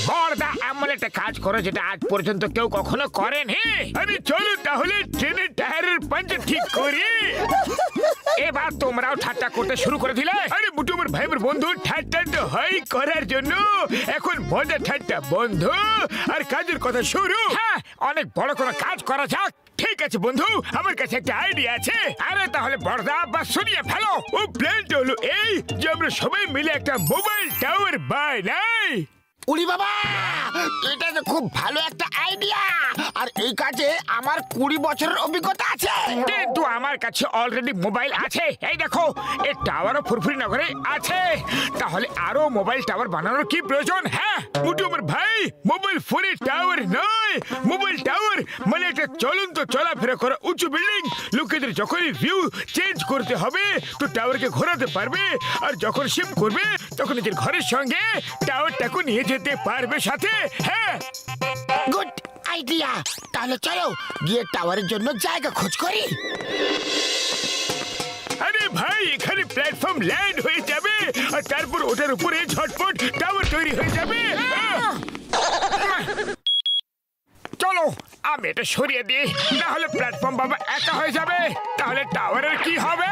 বড়দা এমন একটা কাজ করো যেটা আজ পর্যন্ত কেউ কখনো করেনি। আরে চলো তাহলে ট্রেনের টায়ারের পাঞ্চার ঠিক করি। এবার তোমরাও ঠাট্টা করতে শুরু করে দিলে। আরে মুটু আমার ভাইয়ের বন্ধু, ঠাট্টা তো হয় করার জন্য, এখন মজা ঠাট্টা বন্ধ আর কাজের কথা শুরু। হ্যাঁ, অনেক বড় কোনো কাজ করা যাক। ঠিক আছে বন্ধু, আমার কাছে একটা আইডিয়া আছে। আরে তাহলে বড়দা বা শুনিয়ে ফেলো। ও প্ল্যানটা হলো এই যে আমরা সবাই মিলে একটা মোবাইল টাওয়ার বানাই। উড়ি বাবা, এটা তো খুব ভালো একটা আইডিয়া, আর এই কাজে আমার 20 বছরের অভিজ্ঞতা আছে। কিন্তু আমার কাছে অলরেডি মোবাইল আছে। এই দেখো, এই টাওয়ারও ফুরফুরি নগরে আছে। তাহলে আরো মোবাইল টাওয়ার বানানোর কি প্রয়োজন? হ্যাঁ মুটু আমার ভাই, মোবাইল ফোনে টাওয়ার নয়, মোবাইল টাওয়ার মানে একটা চলন্ত চলাফেরা করা উঁচু বিল্ডিং। লোকেদের যখনই ভিউ চেঞ্জ করতে হবে তো টাওয়ারকে ঘোরাতে পারবে, আর যখন শিফট করবে তখন নিজের ঘরের সঙ্গে টাওয়ারটাকে নিয়ে যেতে পারবে সাথে। হ্যাঁ, গুড আইডিয়া। তাহলে চলো গিয়ে টাওয়ারের জন্য জায়গা খোঁজ করি। আরে ভাই, এখানে প্ল্যাটফর্ম ল্যান্ড হয়ে যাবে আর তারপর ওটার উপরে ঝটপট টাওয়ার তৈরি হয়ে যাবে। চলো আমি এটা সরিয়ে দিই, না হলে প্ল্যাটফর্ম বাবা একা হয়ে যাবে। তাহলে টাওয়ারের কি হবে?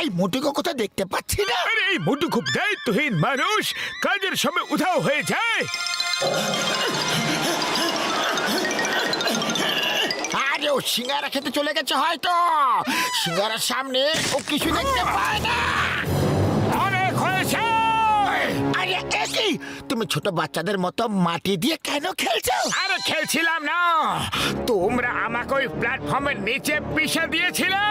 এই মোটুকে কোথাও দেখতে পাচ্ছি না। আরে এই মোটু খুব দায়িত্বহীন মানুষ, কাজের সময় উধাও হয়ে যায়। আরে ও সিঙ্গারা খেতে চলে গেছে হয়তো। সিঙ্গারার সামনে ও কিছু দেখতে পায় না। অনেক হয়েছে। আরে একই, তুমি ছোট বাচ্চাদের মতো মাটি দিয়ে কেন খেলছো? আরে খেলছিলাম না, তোমরা আমাকে ওই প্ল্যাটফর্মের নিচে পিষে দিয়েছিলে।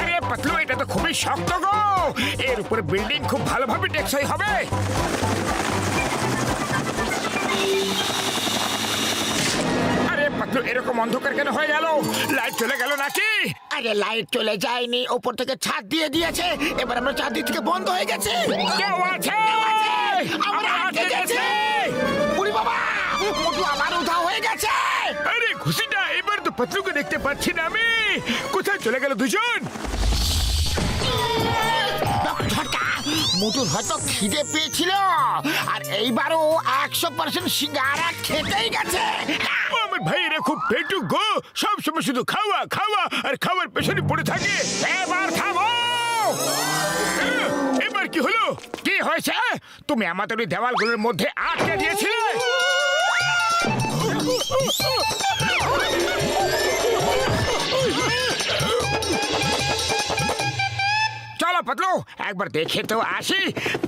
আরে পাতলু, এটা তো খুবই শক্ত গো। এর উপরে বিল্ডিং খুব ভালোভাবে টেকসই হবে। আরে পাতলু, এরকম অন্ধকার কেন হয়ে গেল? লাইট চলে গেল নাকি? আরে লাইট চলে যায়নি, ওপর থেকে ছাদ দিয়ে দিয়েছে। এবার আমরা চারদিক থেকে বন্ধ হয়ে গেছে। কেউ আছে? আমরা আটকে গেছি। উড়ি বাবা, মোটু আবার উধাও হয়ে গেছে। আরে খুশিটা, এবার তো পাতলুকে দেখতে পাচ্ছি না আমি। কোথায় চলে গেল দুজন? মোটুর হয়তো খিদে পেয়েছিল, আর এইবারও 100% সিঙ্গারা খেতেই গেছে। আমার ভাইয়েরা খুব পেটু গো, সব সময় শুধু খাওয়া খাওয়া আর খাওয়ার পেছনে পড়ে থাকে। এবার খাবো। এবার কি হলো? কি হয়েছে? তুমি আমাদের ওই দেওয়ালগুলোর মধ্যে আটকে দিয়েছিলে। চলো পাতলু, একবার দেখে তো আসি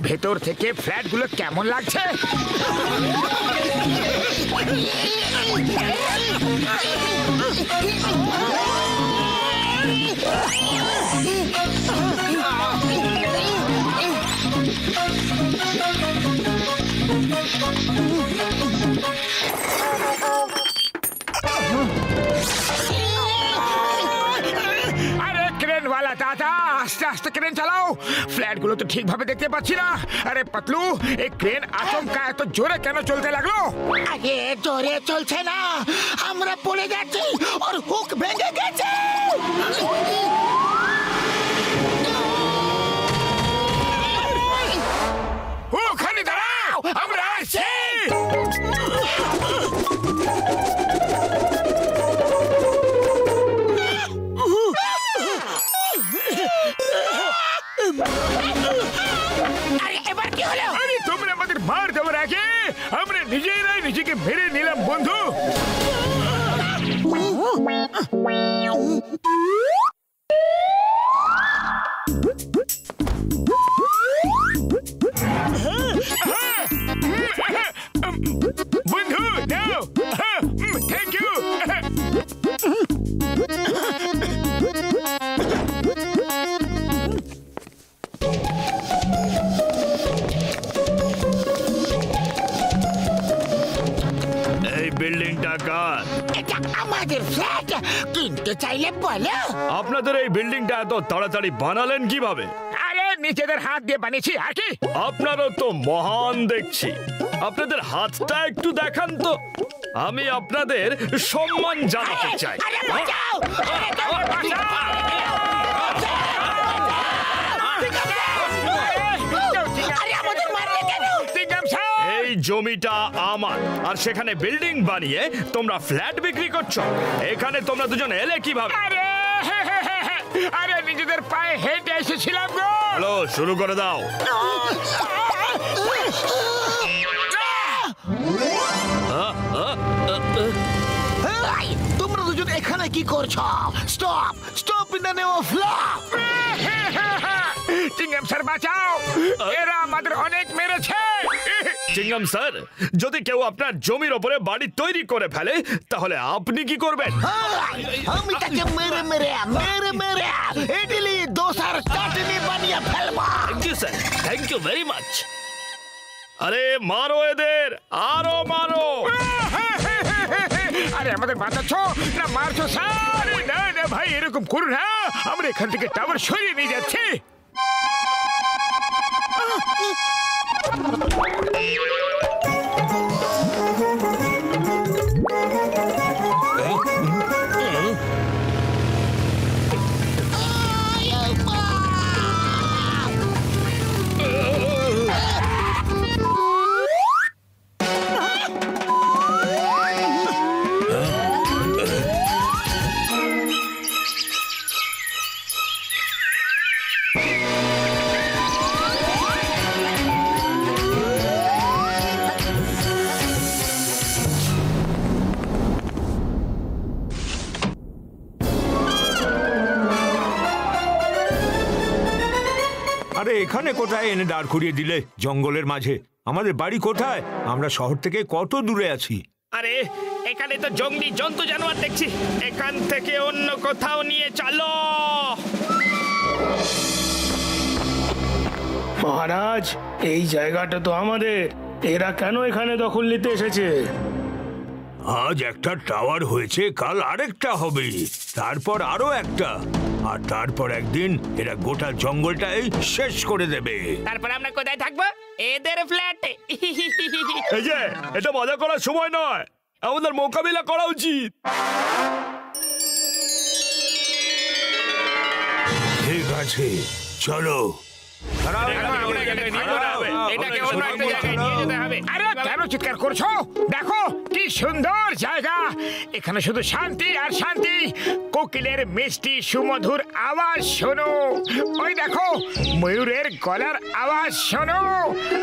ভেতর থেকে ফ্ল্যাটগুলো কেমন লাগছে। ক্রেনওয়ালা দাদা, আস্তে আস্তে ক্রেন চালাও। ফ্ল্যাটগুলো তো ঠিকভাবে দেখতে পাচ্ছি না। আরে পাতলু, এই ক্রেন আচমকা এত জোরে কেন চলতে লাগলো? আরে জোরে চলছে না, আমরা পড়ে যাচ্ছি, ওর হুক ভেঙে গেছে। ওখানে দাঁড়াও, আমরা আসছি। আরে এবার কি হলো? আরে তোমরা আমাদের মার দেওয়ার আগে আমরা নিজেরাই নিজেকে মেরে নিলাম বন্ধু। বন্ধু নাও, থ্যাংক ইউ। এই বিল্ডিংটা কার? এটা আমাদের ফ্ল্যাট, কিনতে চাইলে বলো। আপনাদের এই বিল্ডিংটা এত তাড়াতাড়ি বানালেন কিভাবে? আরে নিজেদের হাত দিয়ে বানিয়েছি আর কি। আপনারও তো মহান দেখছি। আপনাদের হাতটা একটু দেখান তো, আমি আপনাদের সম্মান জানাতে চাই। আরে বাঁচাও! আরে আমাদের মারলে কেন? এই জমিটা আমার, আর সেখানে বিল্ডিং বানিয়ে তোমরা ফ্ল্যাট বিক্রি করছো। এখানে তোমরা দুজন এলে কিভাবে? আরে আরে নিজেদের পায়ে হেঁটে এসেছিলাম গো। হ্যালো, শুরু করে দাও। এই, তোমরা দুজন এখানে কি করছো? Stop stop in the name of law. চিংগাম স্যার বাঁচাও, এরা আমাদের অনেক মেরেছে। চিংগাম স্যার, যদি কেউ আপনার জমির ওপরে বাড়ি তৈরি করে ফেলে তাহলে আপনি কি করবেন? আমি তাকে মেরে মেরে মেরে মেরে ইডলি দোসার চাটনি বানিয়ে ফেলবো। Thank you sir, thank you very much. আরে মারো এদের, আরো মারো। আরে আমাদের বাঁচাচ্ছ না মারছো স্যার? না না ভাই, এরকম করুন না, আমরা এখান থেকে টাওয়ার সরিয়ে নিয়ে যাচ্ছি। আরে এখানে কোথায় এনে দাঁড় করিয়ে দিলে? জঙ্গলের মাঝে। আমাদের বাড়ি কোথায়? আমরা শহর থেকে কত দূরে আছি। আরে এখানে তো জঙ্গলি জন্তু জানোয়ার দেখছি, এখান থেকে অন্য কোথাও নিয়ে চলো। মহারাজ, এই জায়গাটা তো আমাদের। এরা কেন এখানে দখল নিতে এসেছে? আজ একটা টাওয়ার হয়েছে, কাল আরেকটা হবে, তারপর আরো একটা, আর তারপর একদিন এরা গোটা জঙ্গলটাই শেষ করে দেবে। তারপর আমরা কোথায় থাকবো? এদের ফ্ল্যাটে। এই যে, এটা মজা করার সময় নয়, আমাদের মোকাবিলা করা উচিত। ঠিক আছে, চলো। আরে কেন চিৎকার করছো? দেখো কি সুন্দর জায়গা, এখানে শুধু শান্তি আর শান্তি। কোকিলের মিষ্টি সুমধুর আওয়াজ শোনো, ওই দেখো ময়ূরের গলার আওয়াজ শোনো,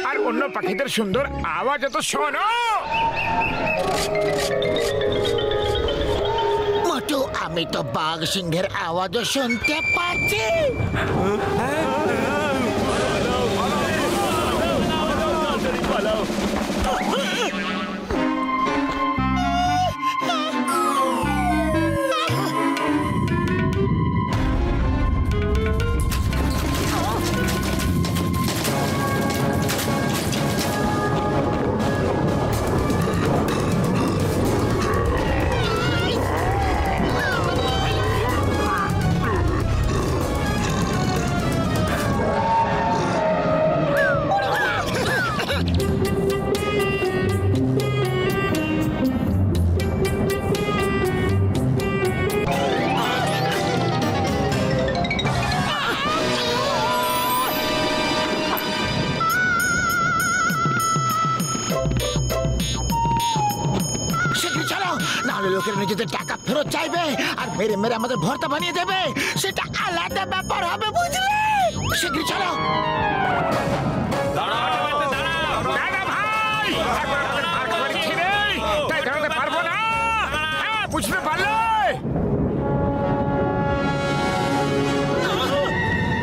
আর অন্য পাখিদের সুন্দর আওয়াজ তো শোনো। মোটু, আমি তো বাঘ সিংহের আওয়াজও শুনতে পাচ্ছি। নাহলে লোকেরা নিজেদের টাকা ফেরত চাইবে আর মেরে মেরে আমাদের ভর্তা বানিয়ে দেবে। সেটা আলাদা ব্যাপার হবে, বুঝলে? শীঘ্রই চলো। দাঁড়া ভাই, বুঝতে পারলে?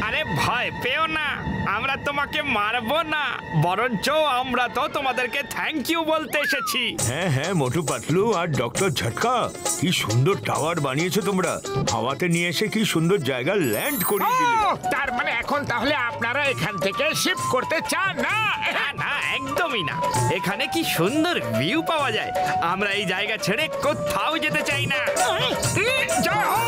আরে ভয় পেও না, আমরা তোমাকে মারবো না, বরঞ্চ আমরা তো তোমাদেরকে থ্যাংক ইউ বলতে এসেছি। হ্যাঁ হ্যাঁ, মোটু পাতলু আর ডক্টর ঝটকা, কি সুন্দর টাওয়ার বানিয়েছো তোমরা। হাওয়াতে নিয়ে এসে কি সুন্দর জায়গা ল্যান্ড করিয়ে দিলে। ও, তার মানে এখন তাহলে আপনারা এখান থেকে শিফট করতে চান না? না না, একদমই না। এখানে কি সুন্দর ভিউ পাওয়া যায়, আমরা এই জায়গা ছেড়ে কোথাও যেতে চাই না। জয় হোক!